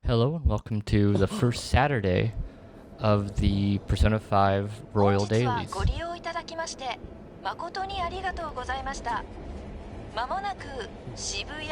Hello and welcome to the first Saturday of the Persona 5 Royal 本日は Dailies. ご利用いただきまして誠にありがとうございました。まもなく渋谷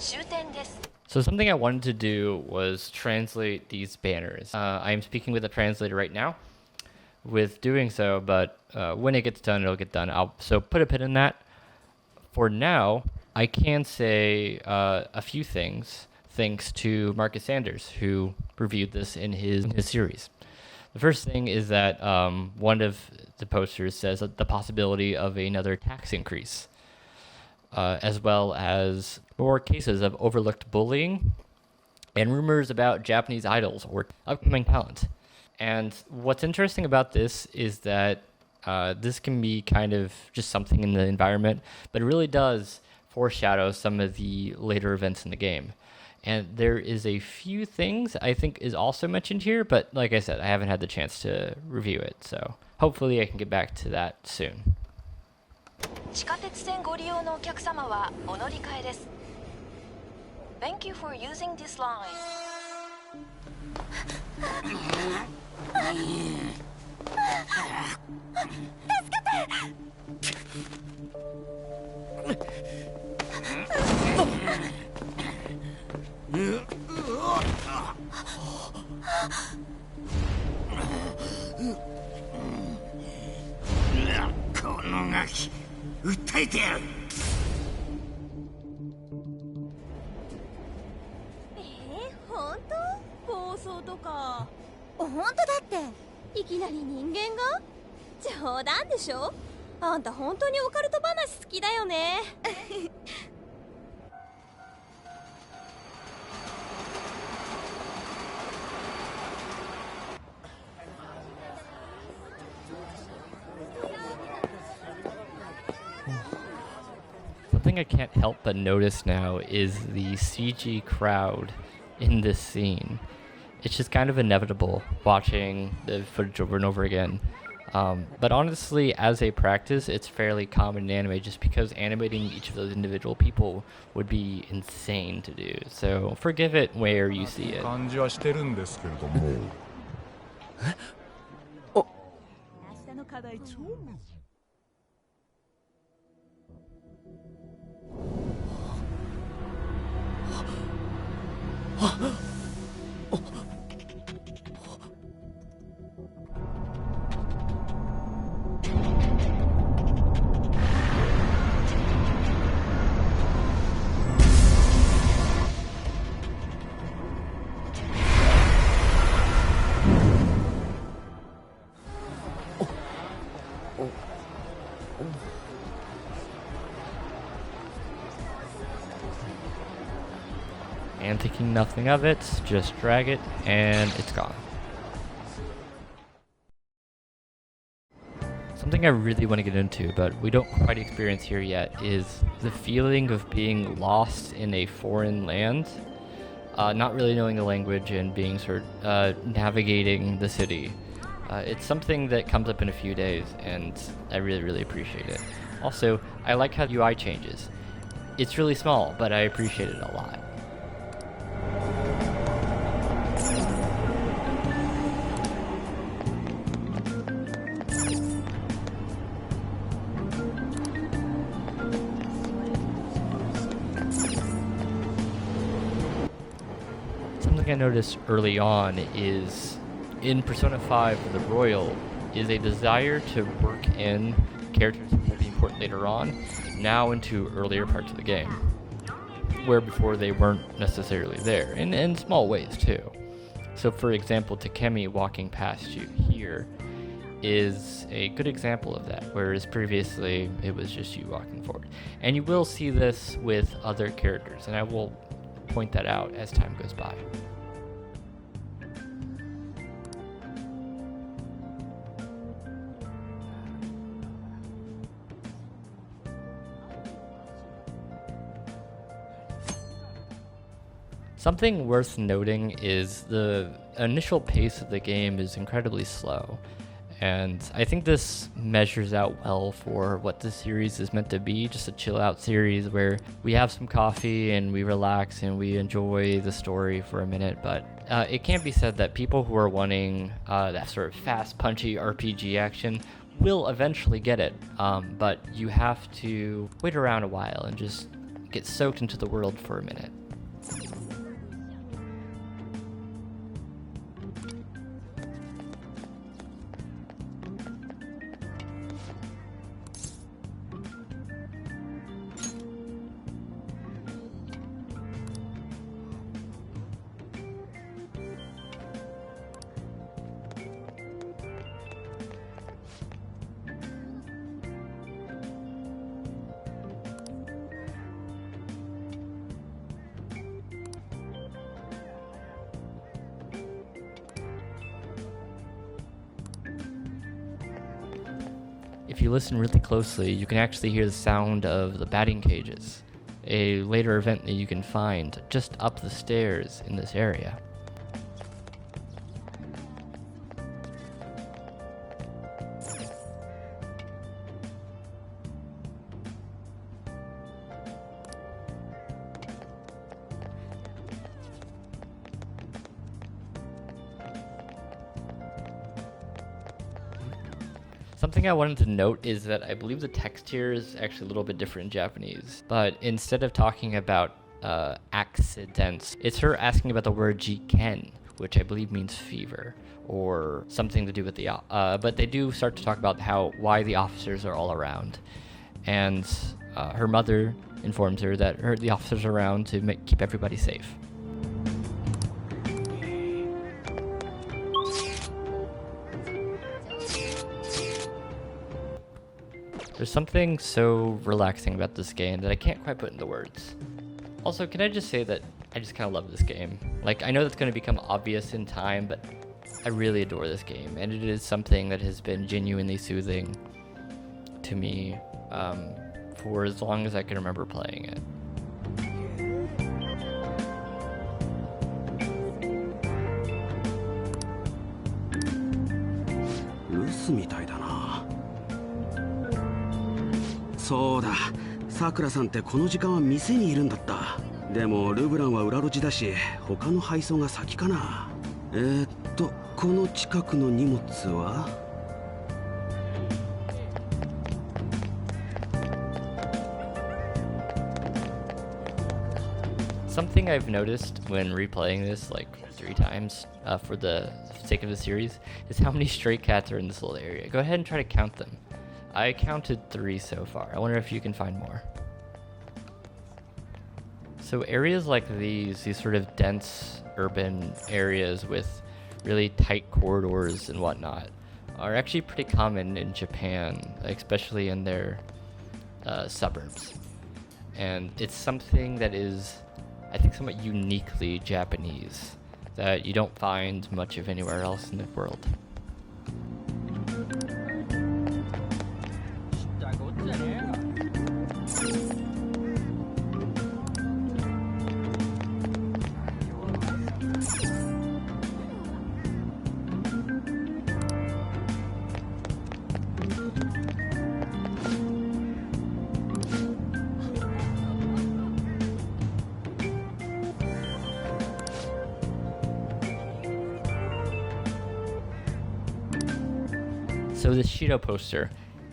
終点です。 So something I wanted to do was translate these banners. I am speaking with a translator right now with doing so, but when it gets done, it'll get done. So put a pin in that. For now, I can say a few things thanks to Marcus Sanders, who reviewed this in his series. The first thing is that one of the posters says the possibility of another tax increase, as well as more cases of overlooked bullying and rumors about Japanese idols or upcoming talent. And what's interesting about this is that this can be kind of just something in the environment, but it really does foreshadow some of the later events in the game. And there is a few things I think is also mentioned here, but like I said, I haven't had the chance to review it, so hopefully I can get back to that soon. 地下鉄線ご利用のお客様はお乗り換えです。 Thank you for using this line. このガキ、訴えてやる。本当？暴走とか。本当だって。いきなり人間が？冗談でしょ？あんた本当にオカルト話好きだよね。Something I can't help but notice now is the CG crowd in this scene. It's just kind of inevitable watching the footage over and over again. But honestly, as a practice, it's fairly common in anime just because animating each of those individual people would be insane to do. So forgive it where you see it. 感じはしてるんですけれども。明日の課題超難しい。And thinking nothing of it, just drag it, and it's gone. Something I really want to get into, but we don't quite experience here yet, is the feeling of being lost in a foreign land, not really knowing the language and being sort of navigating the city. It's something that comes up in a few days, and I really, really appreciate it. Also, I like how the UI changes. It's really small, but I appreciate it a lot. Something I noticed early on is in Persona 5 the Royal is a desire to work in characters that will be important later on now into earlier parts of the game, where before they weren't necessarily there, and in small ways too. So for example, Takemi walking past you here is a good example of that, whereas previously it was just you walking forward. And you will see this with other characters, and I will point that out as time goes by. Something worth noting is the initial pace of the game is incredibly slow, And I think this measures out well for what the series is meant to be, just a chill out series where we have some coffee and we relax and we enjoy the story for a minute. But it can't be said that people who are wanting that sort of fast, punchy RPG action will eventually get it. But you have to wait around a while and just get soaked into the world for a minute. If you listen really closely, you can actually hear the sound of the batting cages, a later event that you can find just up the stairs in this area. Something I wanted to note is that I believe the text here is actually a little bit different in Japanese, but instead of talking about accidents, it's her asking about the word jiken, which I believe means fever or something to do with the but they do start to talk about why the officers are all around, and her mother informs her that the officers are around to keep everybody safe. There's something so relaxing about this game that I can't quite put into words. Also, can I just say that I just kind of love this game? Like, I know that's going to become obvious in time, but I really adore this game, and it is something that has been genuinely soothing to me for as long as I can remember playing it. そうだ、さくらさんってこの時間は店にいるんだった。でもルブランは裏路地だし、他の配送が先かな。この近くの荷物はSomething I've noticed when replaying this like 3 times for the sake of the series is how many stray cats are in this little area. Go ahead and try to count them. I counted 3 so far. I wonder if you can find more. So areas like these sort of dense urban areas with really tight corridors and whatnot are actually pretty common in Japan, especially in their suburbs. And it's something that is, I think, somewhat uniquely Japanese that you don't find much of anywhere else in the world. So this Shido poster,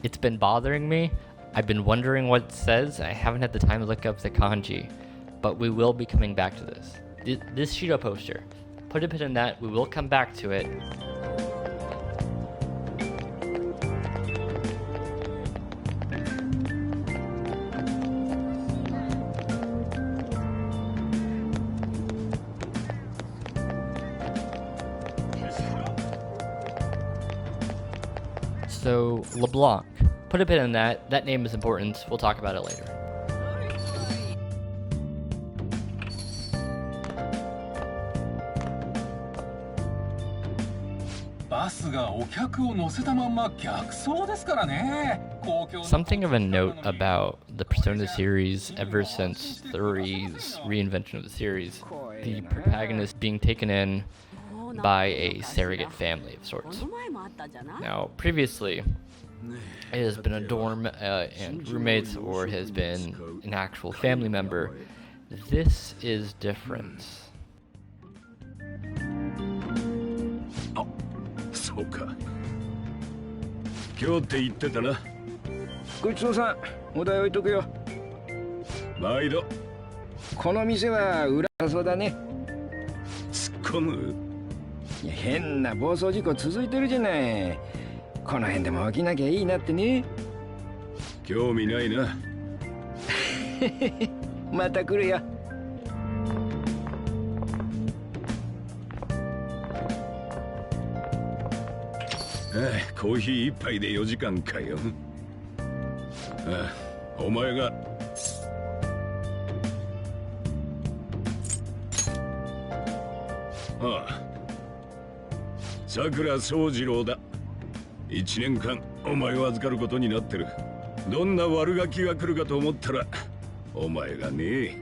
it's been bothering me. I've been wondering what it says. I haven't had the time to look up the kanji, but we will be coming back to this. This Shido poster, put a pin in that. We will come back to it. So, LeBlanc. Put a pin in that. That name is important. We'll talk about it later. Something of a note about the Persona series ever since 3's reinvention of the series, the protagonist being taken in by a surrogate family of sorts. Now, previously, it has been a dorm and roommates, or has been an actual family member. This is different. そうか。今日って言ってたな。ごちそうさん、お代置いとくよ。毎度。この店は裏そうだね。突っ込む？いや、変な暴走事故続いてるじゃない。この辺でも起きなきゃいいなってね。興味ないな。また来るよ。コーヒー一杯で4時間かよ。お前がさくら宗次郎だ。1年間お前を預かることになってる。どんな悪ガキが来るかと思ったらお前がね。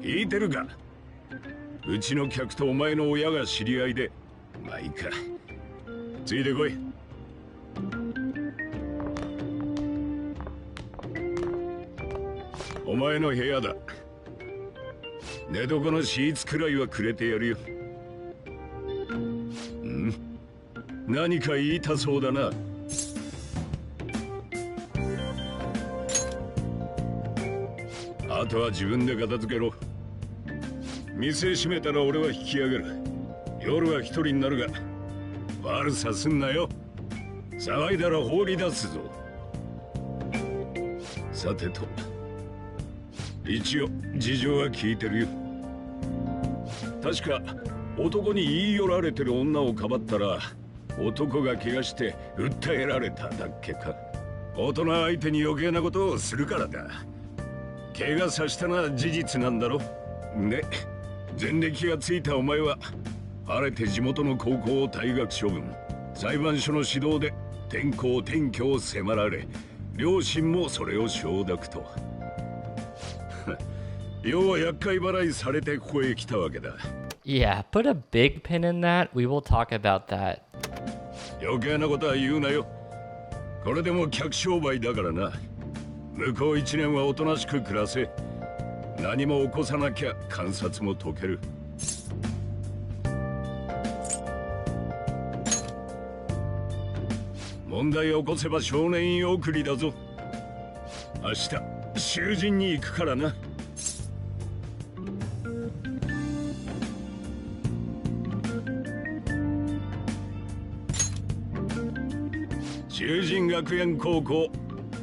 聞いてるか？うちの客とお前の親が知り合いで。まあいいか、ついてこい。お前の部屋だ。寝床のシーツくらいはくれてやるよ。何か言いたそうだな。あとは自分で片付けろ。店閉めたら俺は引き上げる。夜は一人になるが悪さすんなよ。騒いだら放り出すぞ。さてと、一応事情は聞いてるよ。確か男に言い寄られてる女をかばったら男が怪我して訴えられただっけか。大人相手に余計なことをするからだ。怪我させたのは事実なんだろ。で、前歴がついたお前は晴れて地元の高校を退学処分、裁判所の指導で転校転居を迫られ、両親もそれを承諾と。要は厄介払いされてここへ来たわけだ。Yeah, put a big pin in that. We will talk about that. 余計なことは言うなよ。これでも客商売だからな。向こう1年はおとなしく暮らせ。何も起こさなきゃ観察も解ける。問題を起こせば少年院送りだぞ。明日囚人に行くからな。囚人学園高校、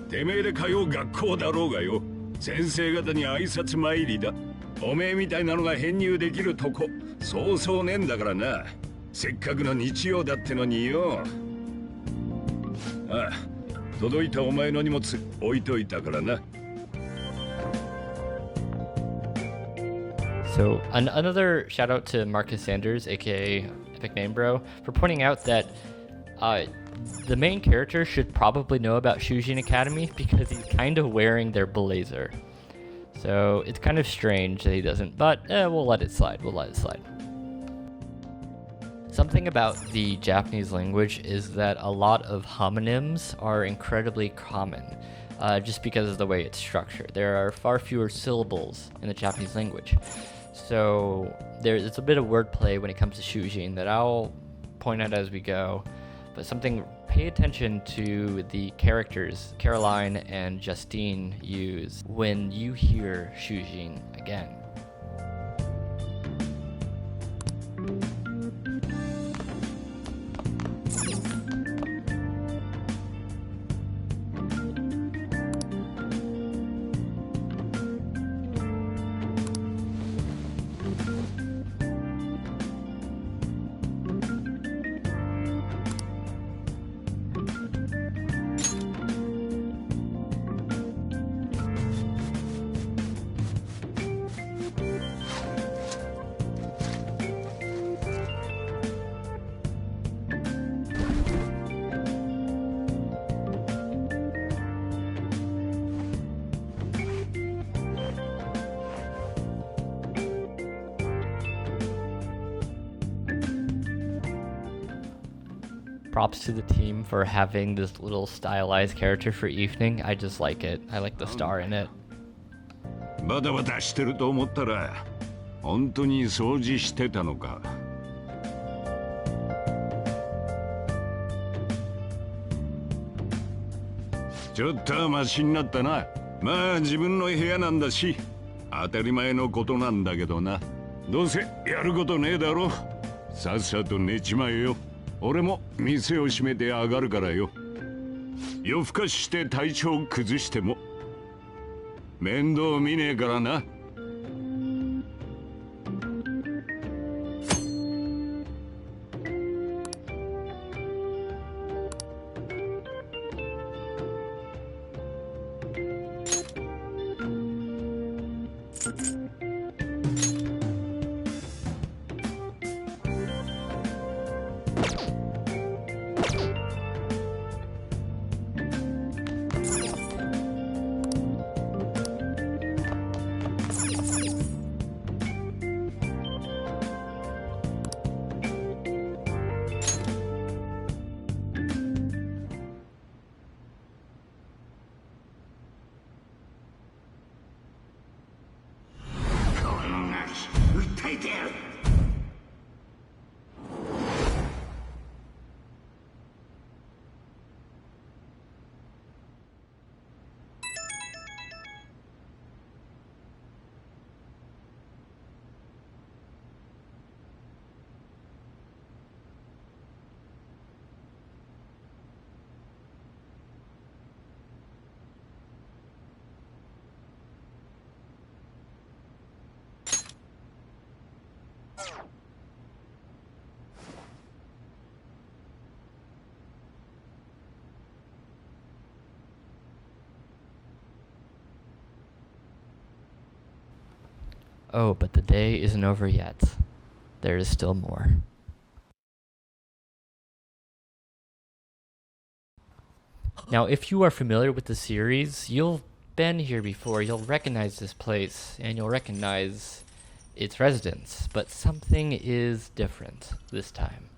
てめえで通う学校だろうがよ。先生方に挨拶参りだ。おめえみたいなのが編入できるとこそうそうねえんだからな。せっかくの日曜だってのによ。ああ、届いたお前の荷物置いといたからな。So another shout out to Marcus Sanders AKA EpicNameBro for pointing out that the main character should probably know about Shujin Academy because he's kind of wearing their blazer. So it's kind of strange that he doesn't, but we'll let it slide. We'll let it slide. Something about the Japanese language is that a lot of homonyms are incredibly common, just because of the way it's structured. There are far fewer syllables in the Japanese language. So there's a bit of wordplay when it comes to Shujin that I'll point out as we go. But pay attention to the characters Caroline and Justine use when you hear Shujin again. Props to the team for having this little stylized character for evening. I just like it. I like the star in it. バタバタしてると思ったら本当に掃除してたのか。ちょっとはマシになったな。まあ自分の部屋なんだし当たり前のことなんだけどな。どうせやることねえだろ。さっさと寝ちまえよ。俺も店を閉めて上がるからよ。夜更かしして体調崩しても面倒見ねえからな。Oh, but the day isn't over yet. There is still more. Now, if you are familiar with the series, you've been here before, you'll recognize this place, and you'll recognize its residents, but something is different this time.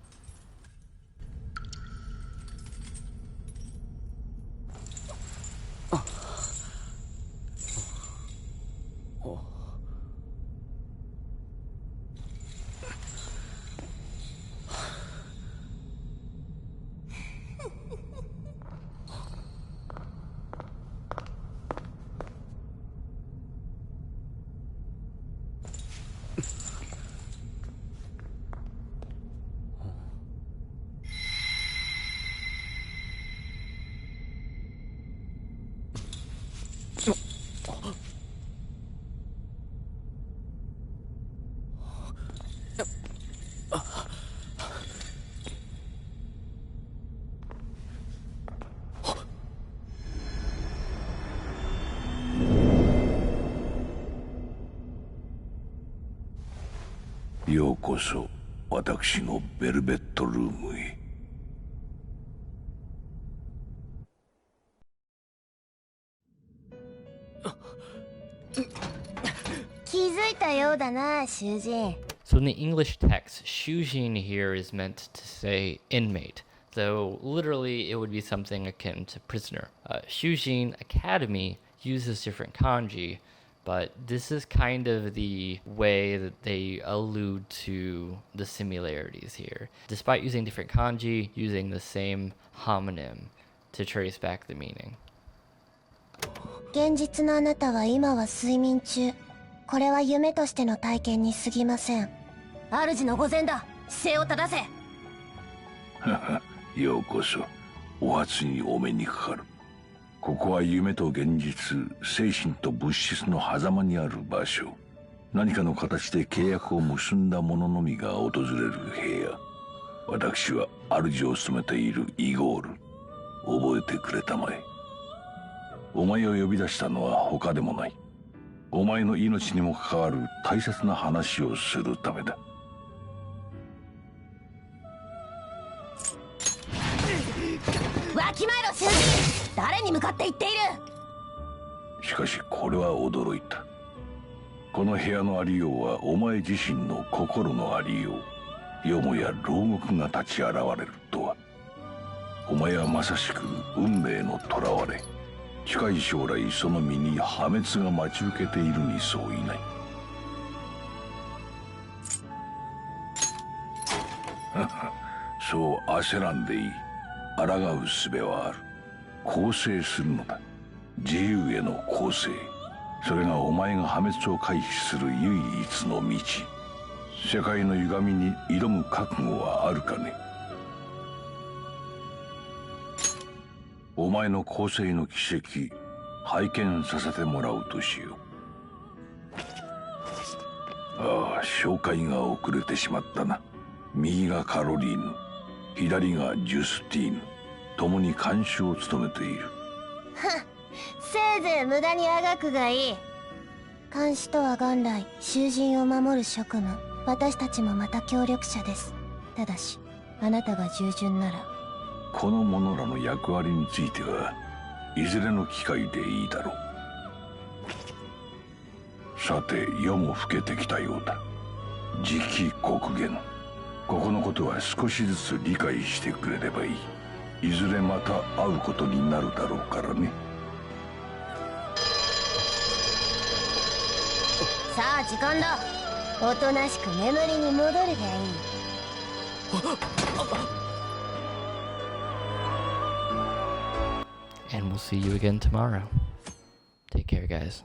ようこそ私のベルベットルームへ。気づいたようだな、囚人。So in the English text, Shujin here is meant to say inmate, though literally it would be something akin to prisoner. Shujin Academy uses different kanji, but this is kind of the way that they allude to the similarities here. Despite using different kanji, using the same homonym to trace back the meaning. 現実のあなたは今は睡眠中。これは夢としての体験に過ぎません。主の御前だ。姿勢を正せ。ようこそお初にお目にかかる。ここは夢と現実、精神と物質の狭間にある場所。何かの形で契約を結んだ者のみが訪れる部屋。私は主を務めているイゴール。覚えてくれたまえ。お前を呼び出したのは他でもない。お前の命にも関わる大切な話をするためだ。わきまえろ、囚人。誰に向かって言っている。しかしこれは驚いた。この部屋のありようはお前自身の心のありよう。よもや牢獄が立ち現れるとは。お前はまさしく運命の囚われ。近い将来その身に破滅が待ち受けているに相違ない。そう焦らんでいい。抗う術はある。更生するのだ。自由への更生。それがお前が破滅を回避する唯一の道。世界の歪みに挑む覚悟はあるかね。お前の更生の奇跡、拝見させてもらうとしよう。ああ、紹介が遅れてしまったな。右がカロリーヌ、左がジュスティーヌ、共に監修を務めている。せいぜい無駄にあがくがいい。監視とは元来囚人を守る職務。私たちもまた協力者です。ただしあなたが従順なら。この者らの役割についてはいずれの機会でいいだろう。さて、夜も更けてきたようだ。次期国元、ここのことは少しずつ理解してくれればいい。いずれまた会うことになるだろうからね。さあ時間だ。おとなしく眠りに戻るがいい。And we'll see you again tomorrow. Take care, guys.